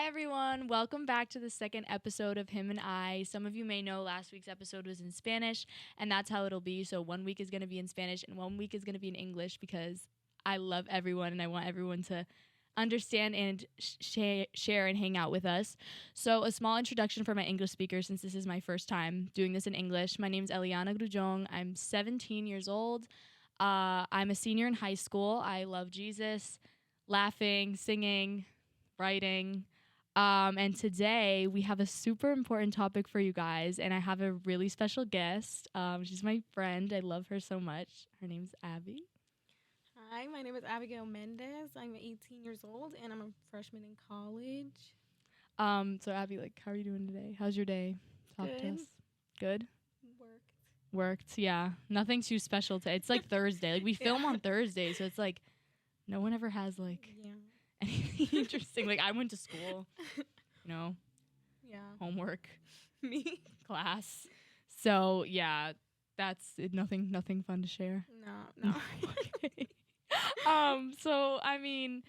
everyone. Welcome back to the second episode of Him and I. Some of you may know last week's episode was in Spanish, and that's how it'll be. So 1 week is going to be in Spanish and 1 week is going to be in English because I love everyone and I want everyone to understand and share and hang out with us. So a small introduction for my English speakers since this is my first time doing this in English. My name is Eliana Grujong. I'm 17 years old. I'm a senior in high school. I love Jesus, laughing, singing, writing. And today we have a super important topic for you guys, and I have a really special guest. She's my friend. I love her so much. Her name's Abby. Hi, my name is Abigail Mendez. I'm 18 years old, and I'm a freshman in college. So Abby, how are you doing today? How's your day? Talk to us. Good? Worked, yeah. Nothing too special today. It's like Thursday. We film on Thursday, so it's like no one ever has anything interesting. I went to school, homework, me, class. So yeah, that's it. Nothing fun to share. No. Okay. So I mean,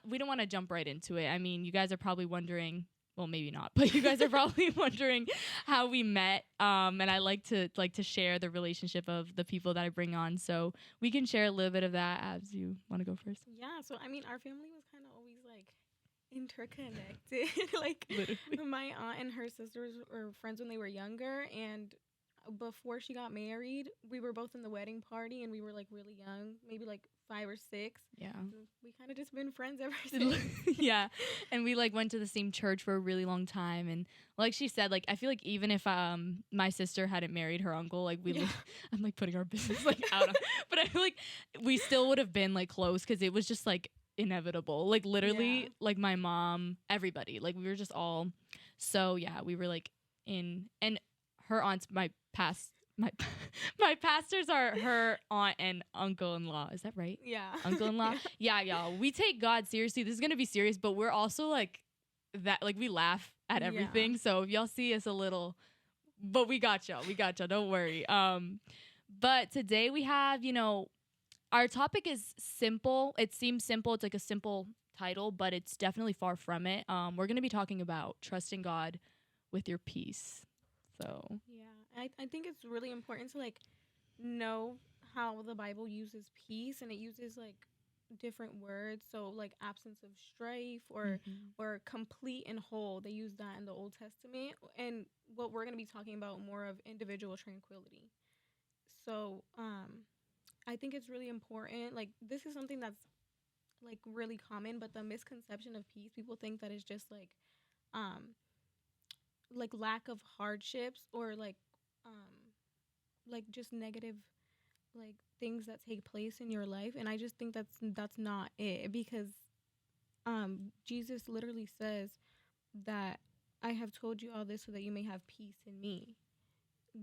we don't want to jump right into it. I mean, you guys are probably wondering. Well, maybe not, but you guys are probably wondering how we met. And I like to share the relationship of the people that I bring on. So we can share a little bit of that. Abs, you want to go first? Yeah. So I mean, our family was kind of always interconnected. Literally. My aunt and her sisters were friends when they were younger, and before she got married, we were both in the wedding party, and we were really young, maybe 5 or 6. Yeah. We kind of just been friends ever since. Yeah. And we went to the same church for a really long time. And like she said, I feel even if my sister hadn't married her uncle, I'm putting our business out on, but I feel we still would have been close because it was just inevitable. Literally, my mom, everybody, we were just all. So yeah, we were in, and her aunt's my pastors are her aunt and uncle-in-law. Is that right? Yeah. Uncle-in-law? Yeah, y'all. We take God seriously. This is going to be serious, but we're also that. We laugh at everything. Yeah. So if y'all see us a little, but we got y'all. Don't worry. But today we have, our topic is simple. It seems simple. It's a simple title, but it's definitely far from it. We're going to be talking about trusting God with your peace. So yeah, I think it's really important to know how the Bible uses peace, and it uses different words. So absence of strife or complete and whole. They use that in the Old Testament, and what we're gonna be talking about more of individual tranquility. So I think it's really important. This is something that's really common, but the misconception of peace, people think that it's just lack of hardships or just negative things that take place in your life, and I just think that's not it, because Jesus literally says that I have told you all this so that you may have peace in me,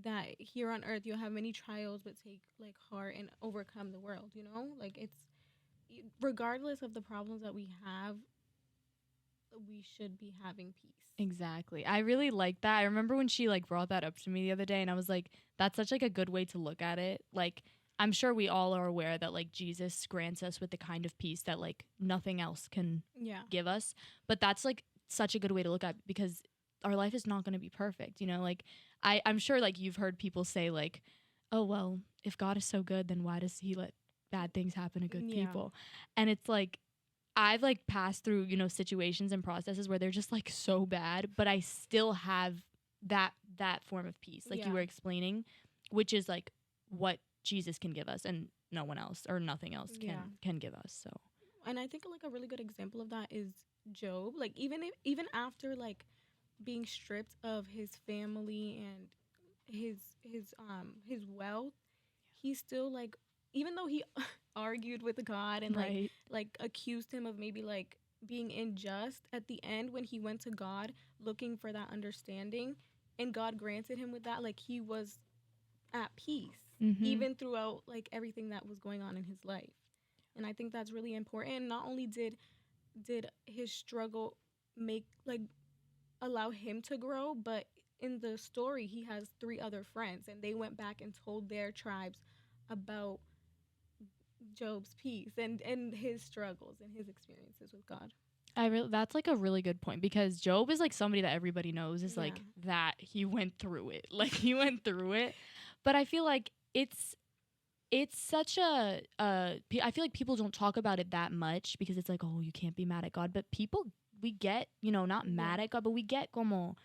that here on earth you'll have many trials, but take heart and overcome the world. It's regardless of the problems that we have, we should be having peace. Exactly. I really like that. I remember when she brought that up to me the other day, and I was that's such a good way to look at it. I'm sure we all are aware that Jesus grants us with the kind of peace that nothing else can give us. But that's such a good way to look at it, because our life is not going to be perfect. I'm sure you've heard people say oh, well, if God is so good, then why does he let bad things happen to good people? And it's I've passed through, situations and processes where they're just so bad, but I still have that form of peace, you were explaining, which is what Jesus can give us, and no one else or nothing else can give us. So, and I think a really good example of that is Job. Even after being stripped of his family and his wealth, he still even though he argued with God and accused him of maybe being unjust, at the end when he went to God looking for that understanding, and God granted him with that, he was at peace even throughout everything that was going on in his life. And I think that's really important. Not only did his struggle make allow him to grow, but in the story he has 3 other friends, and they went back and told their tribes about Job's peace and his struggles and his experiences with God. That's like a really good point, because Job is like somebody that everybody knows is like Yeah. that he went through it. Like he went through it. But I feel like it's such I feel like people don't talk about it that much because it's like, oh, you can't be mad at God. But people, we get, not mad Yeah. at God, but we get como,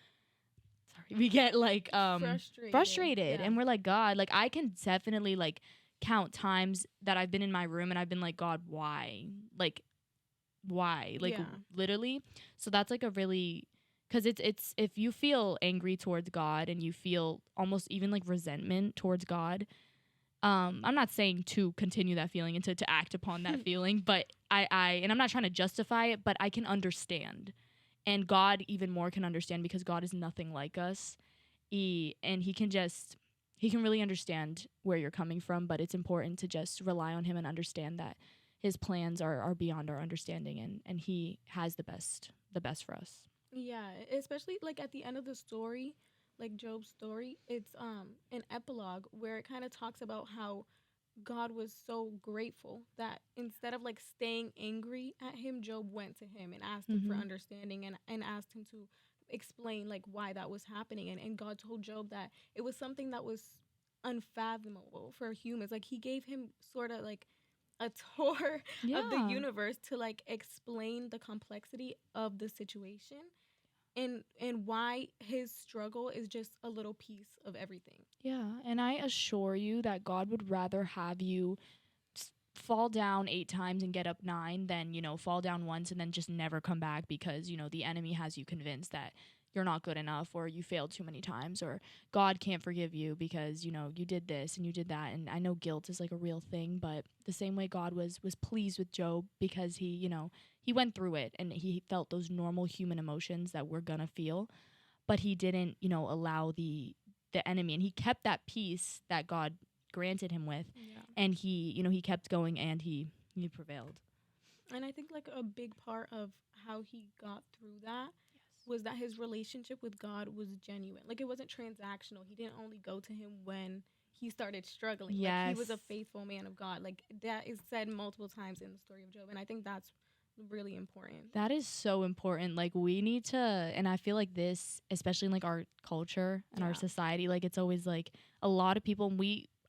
sorry, we get like frustrated, Yeah. and we're like, God, like I can definitely like count times that I've been in my room and I've been like, God, why? Like why? Like Yeah. literally. So that's like a really, because it's if you feel angry towards God and you feel almost even like resentment towards God, I'm not saying to continue that feeling and to act upon that feeling, but I and I'm not trying to justify it, but I can understand. And God even more can understand, because God is nothing like us. And he can really understand where you're coming from, but it's important to just rely on him and understand that his plans are beyond our understanding, and he has the best for us. Yeah, especially like at the end of the story, like Job's story, it's an epilogue where it kind of talks about how God was so grateful that instead of like staying angry at him, Job went to him and asked him for Mm-hmm. understanding, and asked him to explain like why that was happening. And God told Job that it was something that was unfathomable for humans. Like he gave him sort of like a tour of the Yeah. universe to like explain the complexity of the situation, and why his struggle is just a little piece of everything. Yeah, and I assure you that God would rather have you fall down 8 times and get up 9 than, fall down once and then just never come back because, the enemy has you convinced that you're not good enough, or you failed too many times, or God can't forgive you because, you did this and you did that. And I know guilt is like a real thing, but the same way God was pleased with Job because he went through it and he felt those normal human emotions that we're gonna feel, but he didn't, allow the enemy, and he kept that peace that God granted him with, Yeah. and he kept going, and he prevailed. And I think like a big part of how he got through that was that his relationship with God was genuine. Like it wasn't transactional. He didn't only go to him when he started struggling. Like he was a Yes. faithful man of God. Like that is said multiple times in the story of Job, and I think that's really important. That is so important. Like we need to, and I feel like this, especially in like our culture and our Yeah. society, like it's always like a lot of people,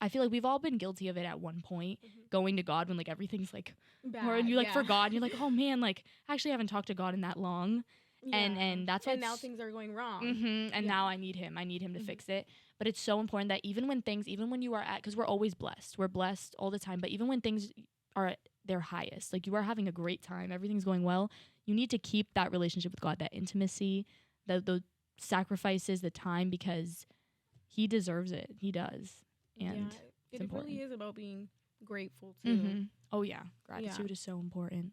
I feel like we've all been guilty of it at one point, going to God when like everything's like, or Bad, you like yeah. forgot, and you're like, oh man, like I actually haven't talked to God in that long. Yeah. And that's why and now things are going wrong. And Yeah. now I need him to fix it. But it's so important that even when you are at, because we're always blessed, we're blessed all the time, but even when things are at their highest, like you are having a great time, everything's going well, you need to keep that relationship with God, that intimacy, the sacrifices, the time, because he deserves it. He does. And it important. really is about being grateful too. Oh yeah, gratitude is so important.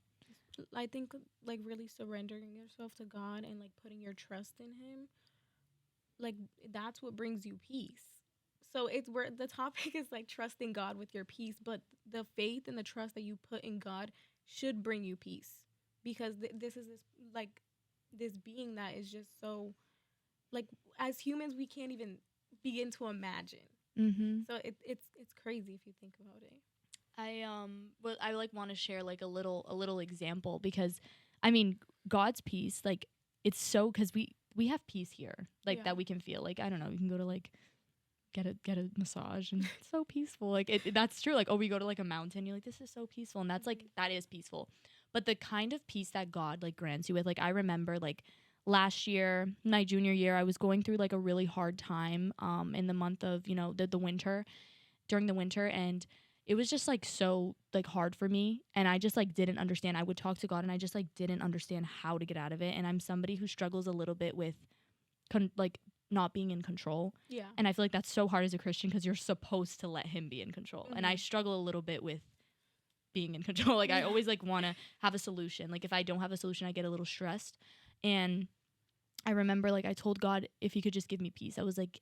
I think like really surrendering yourself to God and like putting your trust in him, like that's what brings you peace. So it's where the topic is like trusting God with your peace, but the faith and the trust that you put in God should bring you peace, because this is this being that is just so, like, as humans we can't even begin to imagine. So it's crazy if you think about it. I like want to share like a little example, because I mean God's peace, like it's so, because we have peace here, like that we can feel, like I don't know, you can go to like get a massage and it's so peaceful, like that's true, like, oh, we go to like a mountain, you're like, this is so peaceful, and that's like, that is peaceful. But the kind of peace that God like grants you with, like I remember like last year, my junior year, I was going through like a really hard time in the month of the winter, during the winter, and it was just like so like hard for me, and I just like didn't understand. I would talk to God and I just like didn't understand how to get out of it, and I'm somebody who struggles a little bit with like not being in control. Yeah. And I feel like that's so hard as a Christian, because you're supposed to let him be in control. And I struggle a little bit with being in control. Like I always like want to have a solution. Like if I don't have a solution, I get a little stressed. And I remember like I told God if he could just give me peace. I was like,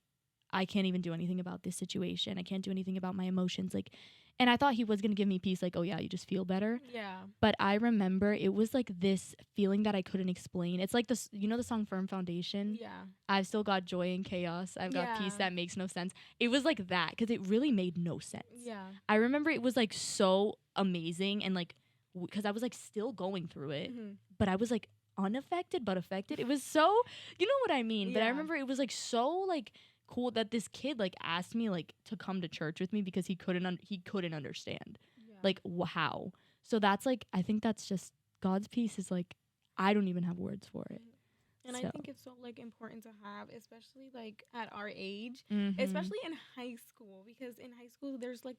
I can't even do anything about this situation. I can't do anything about my emotions. Like, and I thought he was going to give me peace. Like, oh yeah, you just feel better. Yeah. But I remember it was like this feeling that I couldn't explain. It's like this, the song Firm Foundation? Yeah. I've still got joy in chaos. I've got peace that makes no sense. It was like that, because it really made no sense. Yeah. I remember it was like so amazing, and like, because I was like still going through it, but I was like, unaffected but affected. It was so, you know what I mean? But I Yeah. remember it was like so like cool that this kid like asked me like to come to church with me because he couldn't understand Yeah. like how. So that's like, I think that's just God's peace is like, I don't even have words for it. And So. I think it's so like important to have, especially like at our age, Mhm. especially in high school, because in high school there's like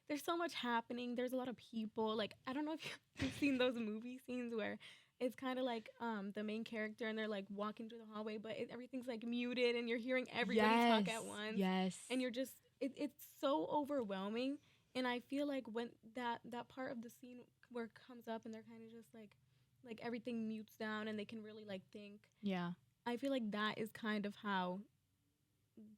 there's so much happening. There's a lot of people. Like, I don't know if you've seen those movie scenes where it's kind of like the main character and they're like walking through the hallway, but everything's like muted and you're hearing everybody talk at once. Yes. And you're just it's so overwhelming. And I feel like when that part of the scene where it comes up and they're kind of just like everything mutes down and they can really like think. Yeah. I feel like that is kind of how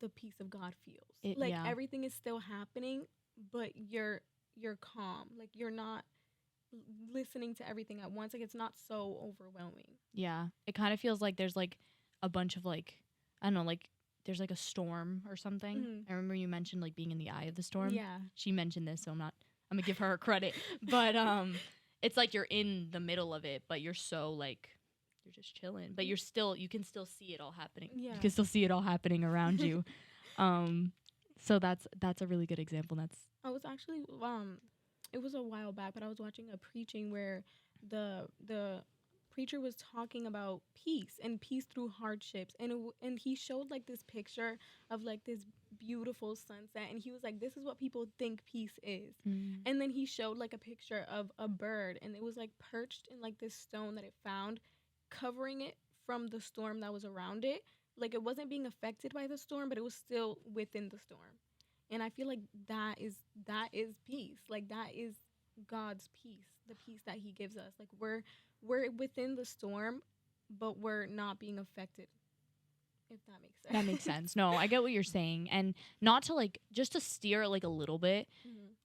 the peace of God feels. Yeah. Everything is still happening, but you're calm. Like you're not listening to everything at once. Like it's not so overwhelming. Yeah. It kind of feels like there's like a bunch of like, I don't know, like there's like a storm or something. Mhm. I remember you mentioned like being in the eye of the storm. Yeah. She mentioned this, so I'm gonna give her credit. But it's like you're in the middle of it, but you're so like you're just chilling. But you can still see it all happening. Yeah. You can still see it all happening around you. So that's a really good example. I was actually it was a while back, but I was watching a preaching where the preacher was talking about peace and peace through hardships, and he showed like this picture of like this beautiful sunset, and he was like, this is what people think peace is. And then he showed like a picture of a bird, and it was like perched in like this stone that it found, covering it from the storm that was around it. Like it wasn't being affected by the storm, but it was still within the storm. And I feel like that is peace. Like that is God's peace, the peace that he gives us. Like we're within the storm, but we're not being affected, if that makes sense. That makes sense. No, I get what you're saying. And not to like, just to steer it like a little bit,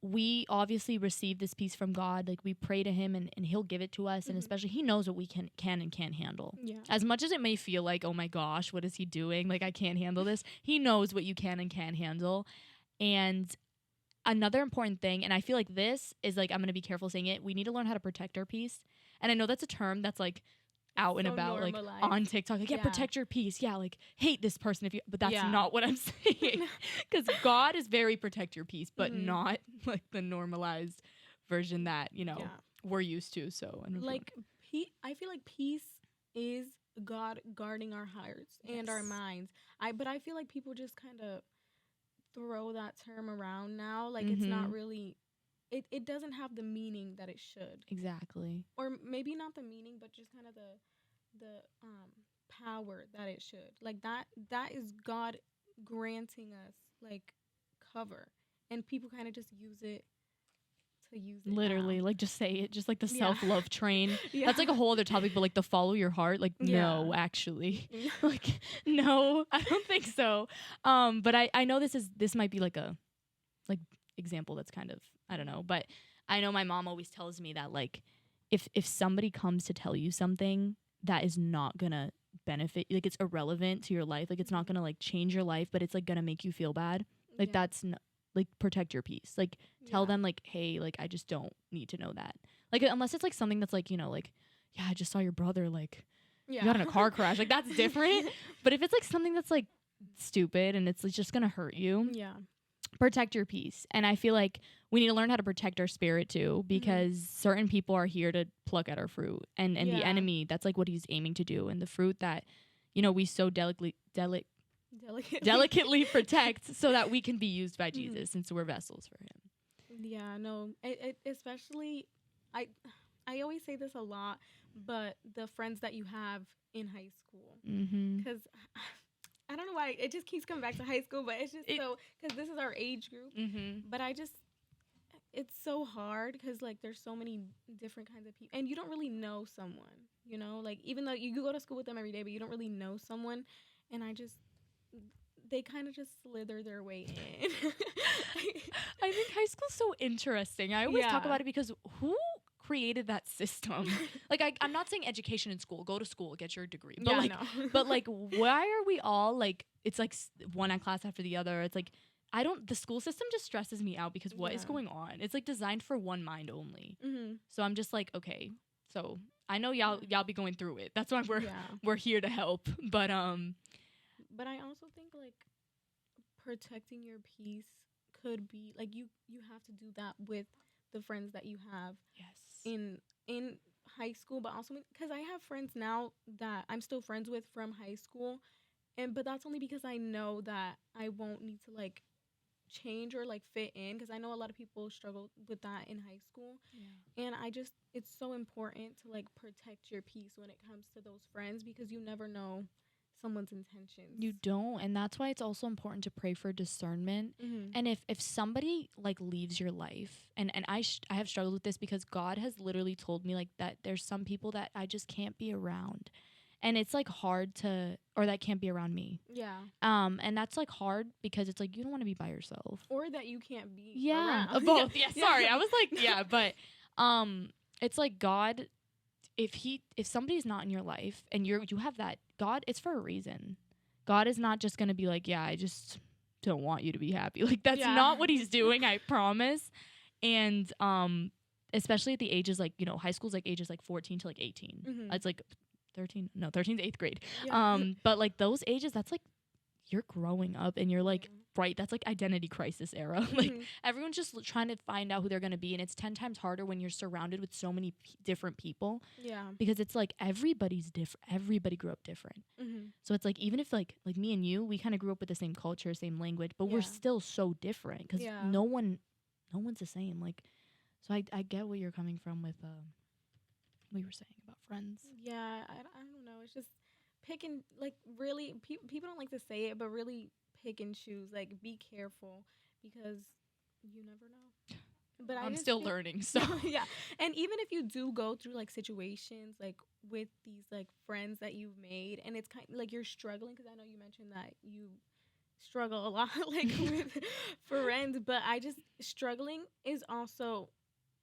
we obviously receive this peace from God. Like we pray to him and he'll give it to us. And especially he knows what we can and can't handle. Yeah. As much as it may feel like, oh my gosh, what is he doing? Like I can't handle this. He knows what you can and can't handle. And another important thing, and I feel like this is like, I'm going to be careful saying it. We need to learn how to protect our peace. And I know that's a term that's like out and about, normalized. like on TikTok. Like, yeah, protect your peace. Yeah, like hate this person but that's not what I'm saying. Because God is very protect your peace, but not like the normalized version that, we're used to. So like I feel like peace is God guarding our hearts and our minds. But I feel like people just kind of throw that term around now. Like it's not really, it doesn't have the meaning that it should. Exactly. Or maybe not the meaning, but just kind of the power that it should. Like that is God granting us like cover, and people kind of just use it to use it. Literally, now. like just say it, just like the self-love train. Yeah. That's like a whole other topic, but like the follow your heart, like no, actually. Like no, I don't think so. But I know this might be like a example that's kind of, I don't know, but I know my mom always tells me that like if somebody comes to tell you something that is not gonna benefit, like it's irrelevant to your life, like it's not gonna like change your life, but it's like gonna make you feel bad, like that's like protect your peace. Like tell them like, hey, like I just don't need to know that. Like unless it's like something that's like, like, yeah, I just saw your brother like you got in a car crash, like that's different. But if it's like something that's like stupid and it's like, just gonna hurt you, protect your peace. And I feel like we need to learn how to protect our spirit too, because certain people are here to pluck at our fruit, and the enemy, that's like what he's aiming to do. And the fruit that we so delicately protect so that we can be used by Jesus, and so we're vessels for him. Yeah, no, it especially, I always say this a lot, but the friends that you have in high school, because I don't know why it just keeps coming back to high school, but it's just so, because this is our age group, but it's so hard because like there's so many different kinds of people, and you don't really know someone, like even though you go to school with them every day, but you don't really know someone, and they kind of just slither their way in. I think high school's so interesting. I always talk about it because who created that system? Like I'm not saying education in school, go to school, get your degree, but but like why are we all like, it's like one class after the other? It's like the school system just stresses me out because what is going on? It's like designed for one mind only. So I'm just like, okay, So I know y'all be going through it. That's why we're here to help. But I also think like protecting your peace could be like you have to do that with the friends that you have in high school, but also because I have friends now that I'm still friends with from high school, but that's only because I know that I won't need to like change or like fit in, because I know a lot of people struggle with that in high school. And it's so important to like protect your peace when it comes to those friends, because you never know someone's intentions. You don't, and that's why it's also important to pray for discernment. And if somebody like leaves your life, and I have struggled with this, because God has literally told me like that there's some people that I just can't be around, and it's like hard to, or that can't be around me. And that's like hard, because it's like you don't want to be by yourself, or that you can't be around. Both. Sorry, I was like but it's like God, if somebody's not in your life and you have that, God, it's for a reason. God is not just gonna be like, I just don't want you to be happy. Like that's not what he's doing, I promise. And especially at the ages like, high school's like ages like 14 to like 18. It's like 13 to 8th grade. But like those ages, that's like you're growing up and you're like, right, that's like identity crisis era. Like everyone's just trying to find out who they're going to be, and it's 10 times harder when you're surrounded with so many different people. Because it's like everybody's different. Everybody grew up different. So it's like even if like me and you, we kind of grew up with the same culture, same language, but we're still so different, because no one's the same. Like, so I get where you're coming from with what you were saying about friends. I don't know, it's just pick and like really people don't like to say it, but really pick and choose, like be careful, because you never know. But I'm still learning, so and even if you do go through like situations like with these like friends that you've made, and it's kind of like you're struggling, because I know you mentioned that you struggle a lot like with friends, but struggling is also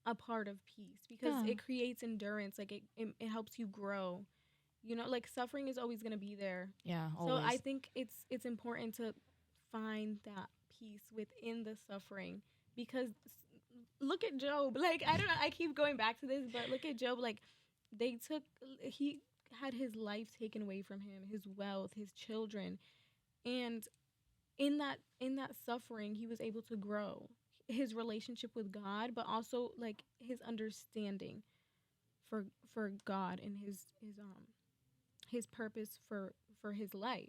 a part of peace, because it creates endurance, like it helps you grow. Like suffering is always going to be there. Always. So I think it's important to find that peace within the suffering, because look at Job. Like, I don't know, I keep going back to this, but look at Job. Like, he had his life taken away from him, his wealth, his children. And in that suffering, he was able to grow his relationship with God, but also like his understanding for God and his purpose for his life,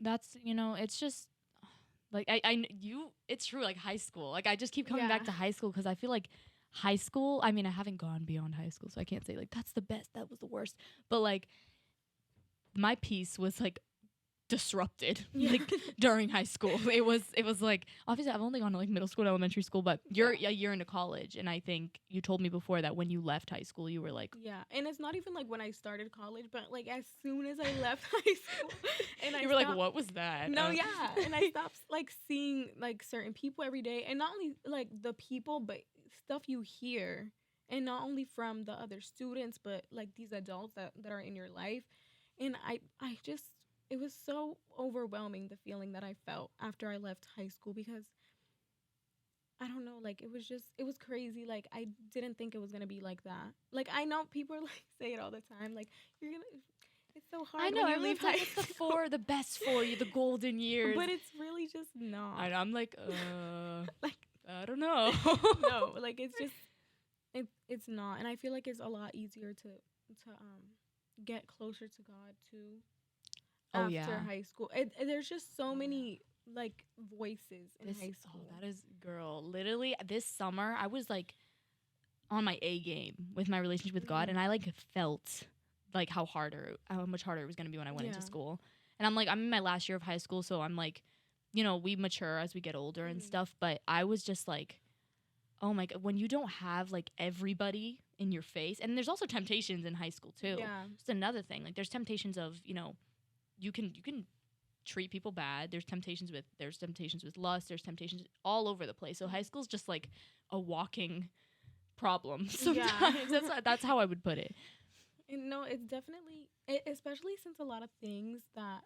That's it's just like it's true, like high school, like I just keep coming back to high school, because I feel like high school, I mean, I haven't gone beyond high school, so I can't say like that's the best, that was the worst, but like my peace was like disrupted like during high school. It was like, obviously I've only gone to like middle school and elementary school, but you're a year into college, and I think you told me before that when you left high school you were like, and it's not even like when I started college, but like as soon as I left high school, and you were like, what was that? And I stopped like seeing like certain people every day, and not only like the people, but stuff you hear, and not only from the other students, but like these adults that are in your life. And I just, it was so overwhelming, the feeling that I felt after I left high school, because I don't know, like it was crazy. Like I didn't think it was going to be like that. Like I know people are like say it all the time, like it's so hard. I know, when you leave high it's the best for you, the golden years. But it's really just not. I'm like, like I don't know. No, like it's just it's not. And I feel like it's a lot easier to get closer to God too. After high school, there's just so many like voices in high school. That is, girl, literally this summer I was like on my A game with my relationship with God, and I like felt like how much harder it was going to be when I went into school. And I'm like, I'm in my last year of high school, so I'm like, we mature as we get older and stuff, but I was just like, oh my God, when you don't have like everybody in your face. And there's also temptations in high school too. Just another thing, like there's temptations of, you can treat people bad. There's temptations with lust. There's temptations all over the place. So high school's just like a walking problem sometimes. That's how I would put it. No, it's definitely, especially since a lot of things that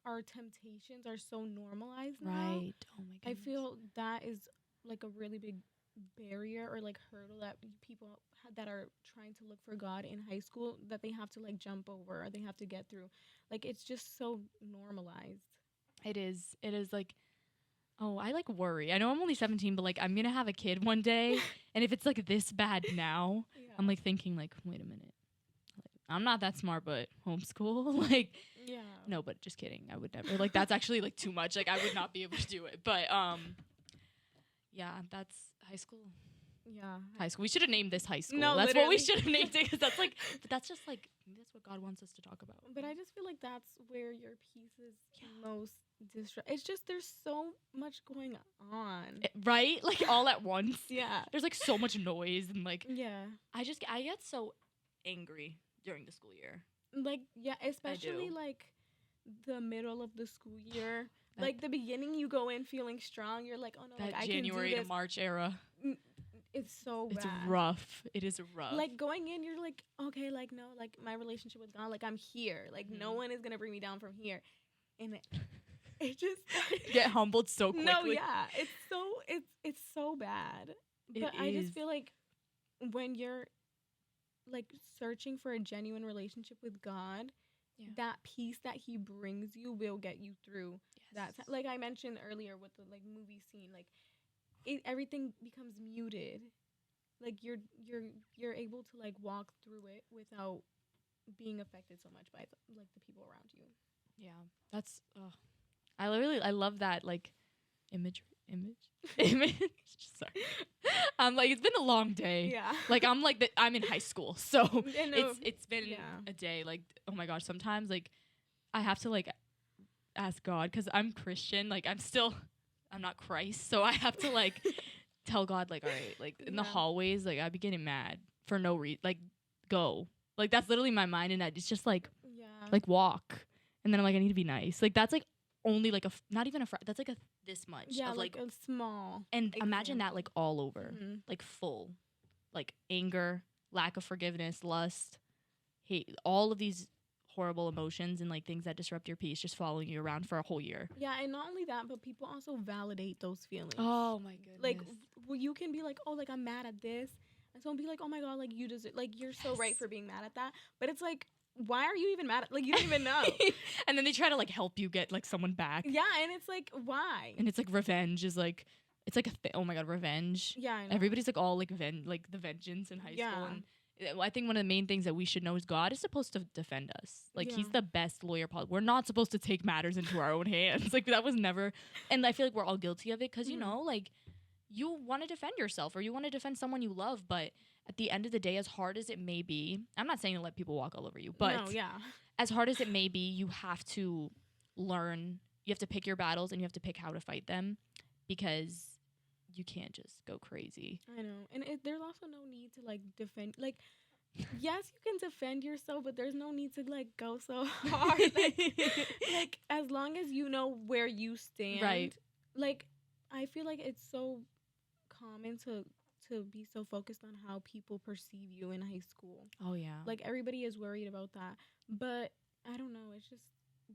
are temptations are so normalized now. Right. Oh my goodness. I feel that is like a really big barrier or like hurdle that people that are trying to look for God in high school that they have to like jump over or they have to get through. Like it's just so normalized. It is like, oh, I like worry. I know I'm only 17, but like I'm gonna have a kid one day, and if it's like this bad now, Yeah. I'm like thinking like, wait a minute, like, I'm not that smart, but homeschool, like, Yeah. no, but just kidding. I would never. Like that's actually like too much. Like I would not be able to do it. But yeah, that's high school. Yeah. High school. We should have named this high school. No, that's what we literally. should have named it, because that's like, but that's just like, that's what God wants us to talk about. But I just feel like that's where your peace is most it's just there's so much going on. Right? Like all at once. Yeah. There's like so much noise and like, Yeah. I get so angry during the school year. Like, yeah, especially like the middle of the school year. Like the beginning, you go in feeling strong. You're like, oh no, that like, January I can do this. to March era. It's so bad. It's rough. It is rough. Like going in, you're like, okay, like no, like my relationship with God, like I'm here. Like no one is gonna bring me down from here. And it just get humbled so quickly. No, yeah, it's so bad. But I just feel like when you're like searching for a genuine relationship with God, that peace that He brings you will get you through that. Like I mentioned earlier with the like movie scene, like everything becomes muted. Like you're able to like walk through it without being affected so much by the people around you. Yeah, that's. I love that like image. Sorry, I'm like, it's been a long day. Yeah, like I'm like I'm in high school, so no, it's been a day. Like, oh my gosh, sometimes like I have to like ask God, because I'm Christian. Like I'm not Christ, so I have to like tell God like, all right, like in the hallways, like I'd be getting mad for no reason. Like go, like that's literally my mind, and it's just like like walk, and then I'm like, I need to be nice. Like that's like only like not even that's like this much of like a small, and example. Imagine that like all over, like full, like anger, lack of forgiveness, lust, hate, all of these horrible emotions and like things that disrupt your peace just following you around for a whole year. Yeah, and not only that, but people also validate those feelings. Oh my goodness. Like you can be like, oh, like I'm mad at this, and someone be like, oh my God, like you deserve, like you're so right for being mad at that. But it's like, why are you even mad at, like you don't even know. And then they try to like help you get like someone back. Yeah, and it's like, why? And it's like revenge is like, it's like oh my God, revenge. Yeah, I know. Everybody's like all like like the vengeance in high school. And I think one of the main things that we should know is God is supposed to defend us. Like He's the best lawyer possible. We're not supposed to take matters into our own hands. Like that was never, and I feel like we're all guilty of it, because you know, like you want to defend yourself or you want to defend someone you love, but at the end of the day, as hard as it may be, I'm not saying to let people walk all over you, but as hard as it may be, you have to learn, you have to pick your battles and you have to pick how to fight them, because you can't just go crazy. I know. And there's also no need to like defend, like, yes, you can defend yourself, but there's no need to like go so hard. Like as long as you know where you stand. Right. Like I feel like it's so common to be so focused on how people perceive you in high school. Oh yeah. Like everybody is worried about that. But I don't know, it's just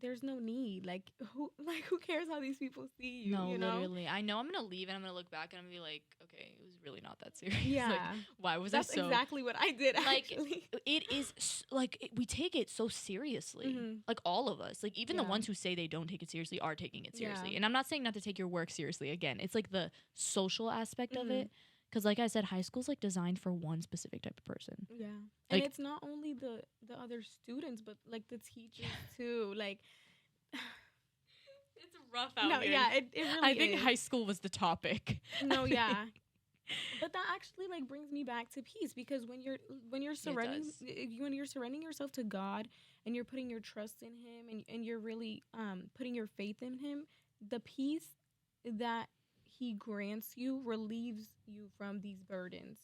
there's no need. Like who cares how these people see you? No, you know? Literally. I know I'm gonna leave and I'm gonna look back and I'm gonna be like, okay, it was really not that serious. Yeah. Like, why was That's exactly what I did, actually. Like it is like we take it so seriously. Like all of us. Like even the ones who say they don't take it seriously are taking it seriously. Yeah. And I'm not saying not to take your work seriously. Again, it's like the social aspect of it. Because like I said, high school's like designed for one specific type of person. Yeah. Like, and it's not only the other students, but like the teachers too. Like it's rough out here. No, yeah, it really I think high school was the topic. No, yeah. But that actually like brings me back to peace, because when you're surrendering yourself to God and you're putting your trust in Him and you're really putting your faith in Him, the peace that He grants you relieves you from these burdens,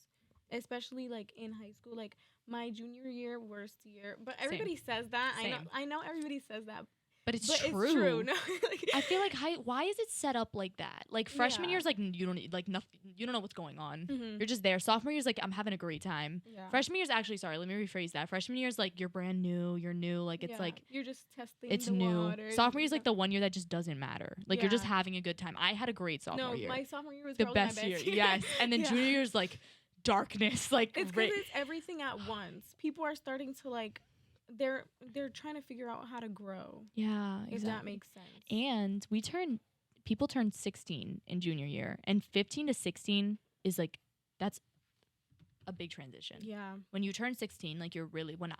especially like in high school. Like my junior year, worst year, but everybody says that. I know everybody says that, But it's But true. it's true. No, like, I feel like why is it set up like that? Like freshman Yeah. year's like you don't like nothing. You don't know what's going on. Mhm. You're just there. Sophomore year's like I'm having a great time. Yeah. Freshman year's actually sorry. Let me rephrase that. Freshman year's like you're brand new. You're new. Like it's Yeah. like you're just testing. it's the new. waters. Sophomore year's like the one year that just doesn't matter. Like you're just Yeah. having a good time. I had a great sophomore no, year. my sophomore year was The probably best my year. best year. Yes. And then Yeah. junior year's like darkness. Like It's because it's everything at once. People are starting to like, they're trying to figure out how to grow. yeah, If exactly. that makes sense. And people turn 16 in junior year, and 15 to 16 is like that's a big transition. Yeah. When you turn 16, like you're really when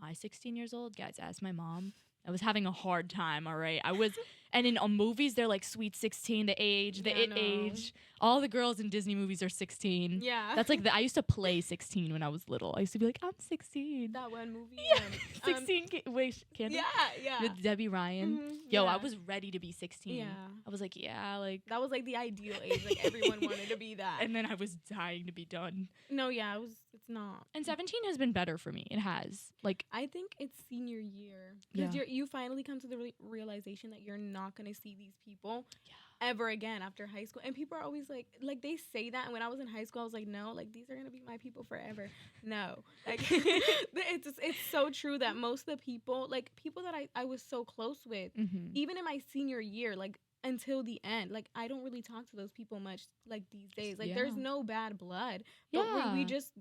I 16 years old, guys, ask my mom. I was having a hard time, all right? I was and in movies they're like sweet 16, the age, the Yeah, it no. age. All the girls in Disney movies are 16. Yeah. That's like I used to play 16 when I was little. I used to be like, I'm 16. that one movie. Yeah. 16 Candy? Yeah. With Debbie Ryan. Mhm, Yo, yeah. I was ready to be 16. Yeah. I was like, yeah, like That was like the ideal age. Like everyone wanted to be that. and then I was dying to be done. No, yeah, it's not. And 17 has been better for me. It has. Like I think it's senior year Yeah. because you finally come to the realization that you're not gonna see these people ever again after high school. And people are always like they say that. And when I was in high school, I was like, no, like these are gonna be my people forever. No, like it's so true that most of the people that I was so close with, even in my senior year, like until the end, like I don't really talk to those people much like these days. Like there's no bad blood, but we just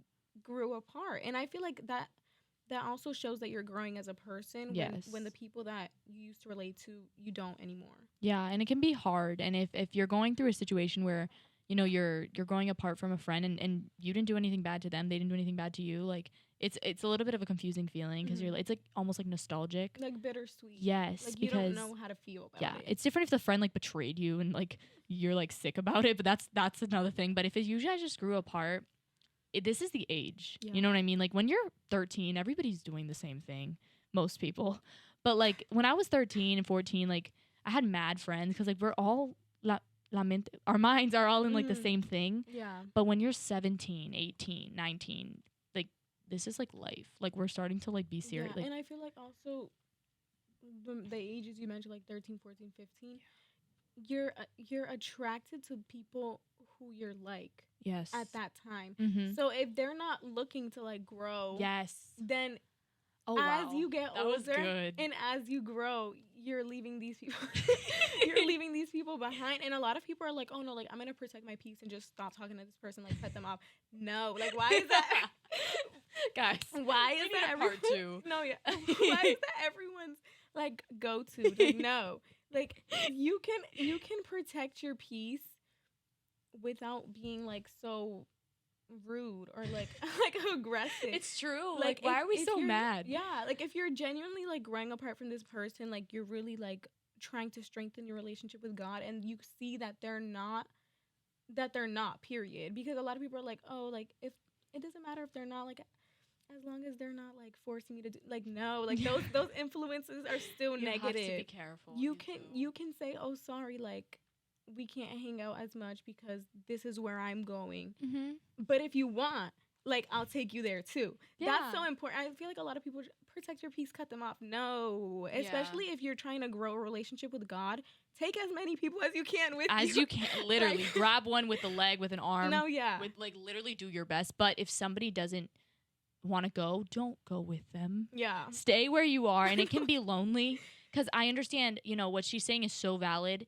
grew apart. And I feel like that also shows that you're growing as a person when the people that you used to relate to you don't anymore. Yeah, and it can be hard. And if you're going through a situation where you know you're growing apart from a friend and you didn't do anything bad to them, they didn't do anything bad to you, like it's a little bit of a confusing feeling because it's like almost like nostalgic, like bittersweet. Yes, like because you don't know how to feel about it. It's different if the friend like betrayed you and like you're like sick about it, but that's another thing. But if you guys just grew apart, this is the age. You know what I mean? Like when you're 13, everybody's doing the same thing, most people. But like when I was 13 and 14, like I had mad friends because like we're all our minds are all in like the same thing. Yeah. But when you're 17, 18, 19, like this is like life. Like we're starting to like be serious. Yeah, and I feel like also the ages you mentioned, like 13, 14, 15, you're attracted to people who you're like. Yes. At that time. Mm-hmm. So if they're not looking to like grow, then as you get older and as you grow, you're leaving these people you're leaving these people behind. And a lot of people are like, oh no, like I'm gonna protect my peace and just stop talking to this person, like cut them off. No, like why is that guys, why is that part two? No, yeah. Why is that everyone's like go to? Like, no. Like you can protect your peace without being like so rude or like aggressive. It's true. Like why are we so mad? Yeah, like if you're genuinely like growing apart from this person, like you're really like trying to strengthen your relationship with God, and you see that they're not period. Because a lot of people are like, oh, like if it doesn't matter if they're not, like as long as they're not like forcing me to do, like no, like those influences are still negative. You have to be careful. You can say, oh sorry, like we can't hang out as much because this is where I'm going. Mm-hmm. But if you want, like, I'll take you there too. Yeah. That's so important. I feel like a lot of people protect your peace, cut them off. No, especially if you're trying to grow a relationship with God. Take as many people as you can with you. As you can, literally. Grab one with a leg, with an arm. No, yeah. With, like, literally do your best. But if somebody doesn't want to go, don't go with them. Yeah. Stay where you are. And it can be lonely. Because I understand, you know, what she's saying is so valid.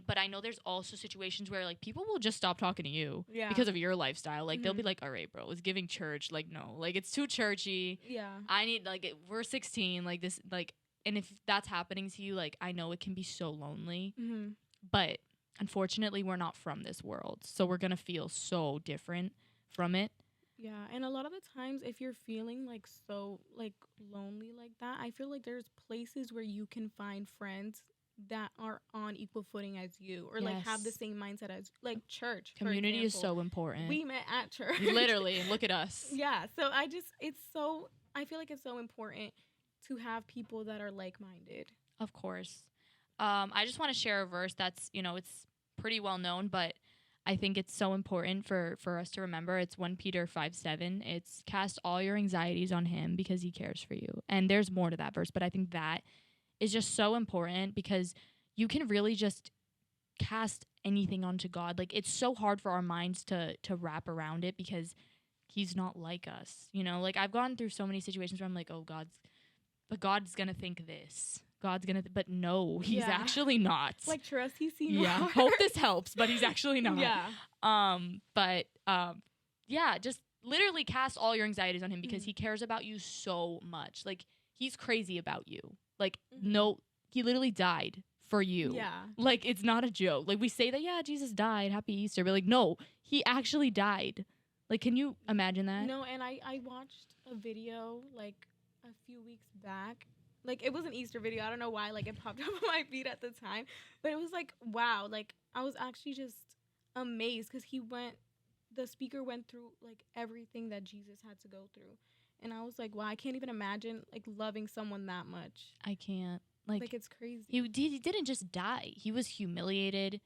But I know there's also situations where like people will just stop talking to you because of your lifestyle. Like they'll be like, all right, bro, it's giving church. Like, no, like it's too churchy. Yeah. I need we're 16, like this, like, and if that's happening to you, like I know it can be so lonely, but unfortunately we're not from this world. So we're going to feel so different from it. Yeah. And a lot of the times if you're feeling like so like lonely like that, I feel like there's places where you can find friends that are on equal footing as you, or like have the same mindset as like church. Community is so important. We met at church. Literally, look at us. Yeah. So I feel like it's so important to have people that are like-minded. Of course. I just want to share a verse that's, you know, it's pretty well known, but I think it's so important for us to remember. It's 1 Peter 5:7. It's cast all your anxieties on him because he cares for you. And there's more to that verse, but I think that is just so important because you can really just cast anything onto God. Like, it's so hard for our minds to wrap around it because he's not like us, you know? Like, I've gone through so many situations where I'm like, oh, God's gonna think this. But no, he's actually not. Like, trust, he's seen Yeah, worse. hope this helps, but he's actually not. Yeah. Yeah, just literally cast all your anxieties on him because he cares about you so much. Like, he's crazy about you. Like, no, he literally died for you. Yeah. Like, it's not a joke. Like, we say that, yeah, Jesus died, happy Easter, but like, no, he actually died. Like, can you imagine that? No, and I watched a video like a few weeks back. Like, it was an Easter video. I don't know why, like, it popped up on my feed at the time. But it was like, wow. Like, I was actually just amazed because the speaker went through, like, everything that Jesus had to go through. And I was like, wow, I can't even imagine, like, loving someone that much. I can't. Like, it's crazy. He didn't just die. He was humiliated,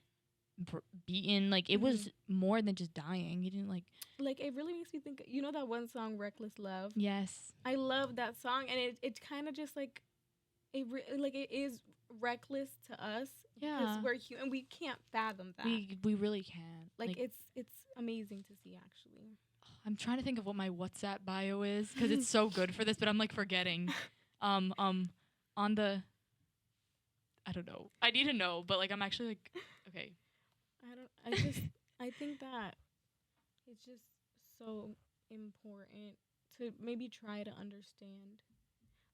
beaten. Like, it was more than just dying. He didn't, like... Like, it really makes me think, you know that one song, Reckless Love? Yes. I love that song. And it kind of just, like... it is reckless to us because we're human. We can't fathom that. We really can't. Like it's amazing to see, actually. I'm trying to think of what my WhatsApp bio is because it's so good for this, but I'm like forgetting. On the, I don't know. I need to know, but like I'm actually like, okay. I think that it's just so important to maybe try to understand.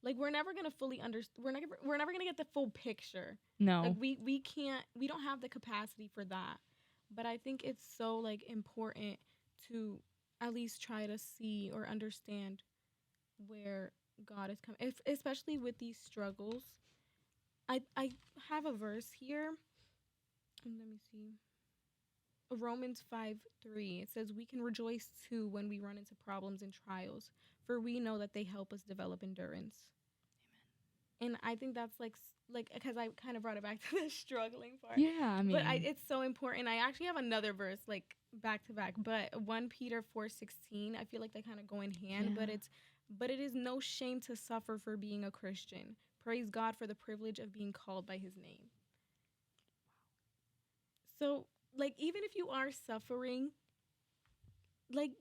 Like, we're never gonna fully understand. We're never gonna get the full picture. No. Like, we can't. We don't have the capacity for that. But I think it's so, like, important to at least try to see or understand where God is coming, especially with these struggles. I have a verse here. Let me see. Romans 5:3. It says, "We can rejoice too when we run into problems and trials, for we know that they help us develop endurance." Amen. And I think that's like because I kind of brought it back to the struggling part. Yeah, I mean, but it's so important. I actually have another verse like back to back, but 1 Peter 4:16. I feel like they kind of go in hand, but it is no shame to suffer for being a Christian. Praise God for the privilege of being called by His name. So, like, even if you are suffering, like,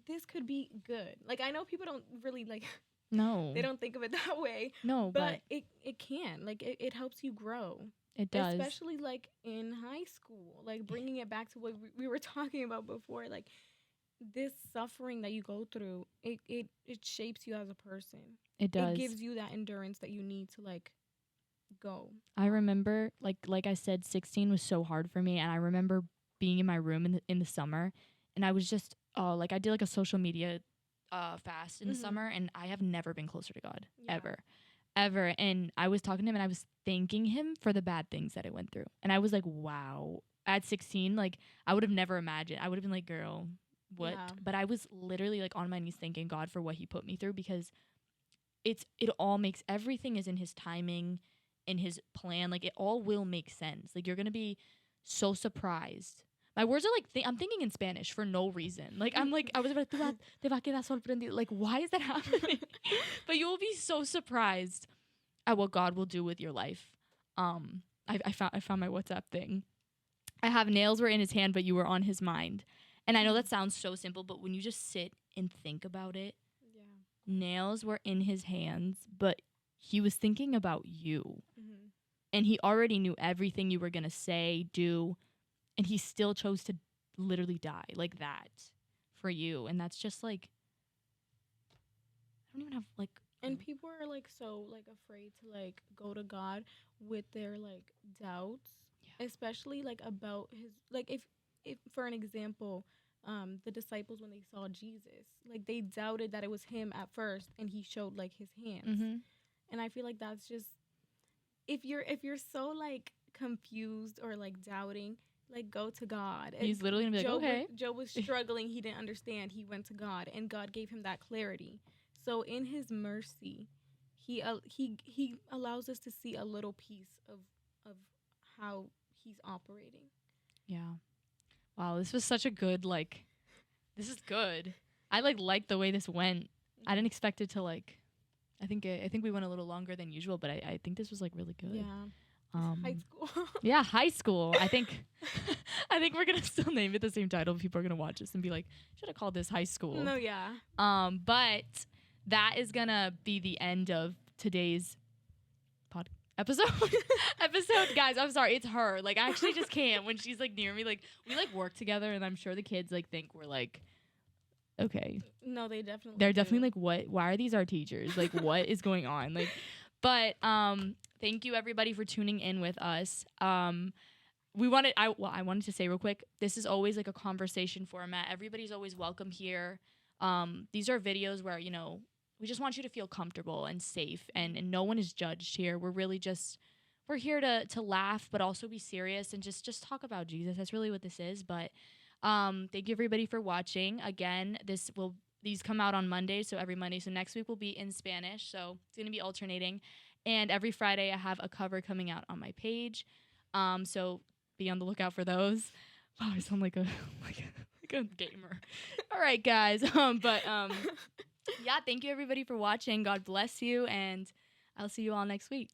this could be good. Like, I know people don't really, like... No. They don't think of it that way. No, but... It can. Like, it helps you grow. It does. Especially, like, in high school. Like, bringing it back to what we were talking about before. Like, this suffering that you go through, it shapes you as a person. It does. It gives you that endurance that you need to, like... go. I remember, like I said, 16 was so hard for me, and I remember being in my room in the summer, and I was just I did like a social media fast in the summer, and I have never been closer to God ever. And I was talking to him, and I was thanking him for the bad things that I went through, and I was like, wow. At 16, like, I would have never imagined. I would have been like, girl, what? Yeah. But I was literally like on my knees thanking God for what He put me through, because it all makes, everything is in His timing, in His plan. Like, it all will make sense. Like, you're gonna be so surprised. My words are like I'm thinking in Spanish for no reason. Like, I'm like, I was about to te va quedar sorprendido. Like, why is that happening? But you will be so surprised at what God will do with your life. I found my WhatsApp thing. I have nails were in His hand, but you were on His mind. And I know that sounds so simple, but when you just sit and think about it, nails were in His hands, but He was thinking about you. Mm-hmm. And He already knew everything you were going to say, do, and He still chose to literally die like that for you. And that's just like, I don't even have like... And people are like so like afraid to like go to God with their like doubts, especially like about His, like if for an example, the disciples, when they saw Jesus, like they doubted that it was Him at first, and He showed like His hands. Mm-hmm. And I feel like that's just, if you're so like confused or like doubting, like go to God. He's literally gonna be like, okay. Job was struggling. He didn't understand. He went to God, and God gave him that clarity. So in His mercy, he allows us to see a little piece of how He's operating. Yeah. Wow, this was such a good, like, this is good. I like the way this went. I didn't expect it to like I think we went a little longer than usual, but I think this was like really good. Yeah. High school. Yeah, high school. I think we're gonna still name it the same title. People are gonna watch this and be like, should have called this high school. No, yeah. But that is gonna be the end of today's episode. Guys, I'm sorry, it's her. Like, I actually just can't when she's like near me. Like, we like work together, and I'm sure the kids like think we're like, okay. No, they're definitely like, what? Why are these our teachers? Like, what is going on? Like, but thank you everybody for tuning in with us. I wanted to say real quick, this is always like a conversation format. Everybody's always welcome here. These are videos where, you know, we just want you to feel comfortable and safe, and no one is judged here. We're really we're here to laugh, but also be serious and just talk about Jesus. That's really what this is. But thank you everybody for watching. Again, these come out on Monday, so every Monday. So next week will be in Spanish, so it's going to be alternating. And every Friday I have a cover coming out on my page. So be on the lookout for those. Wow, I sound like a gamer. All right, guys. Yeah, thank you everybody for watching. God bless you, and I'll see you all next week.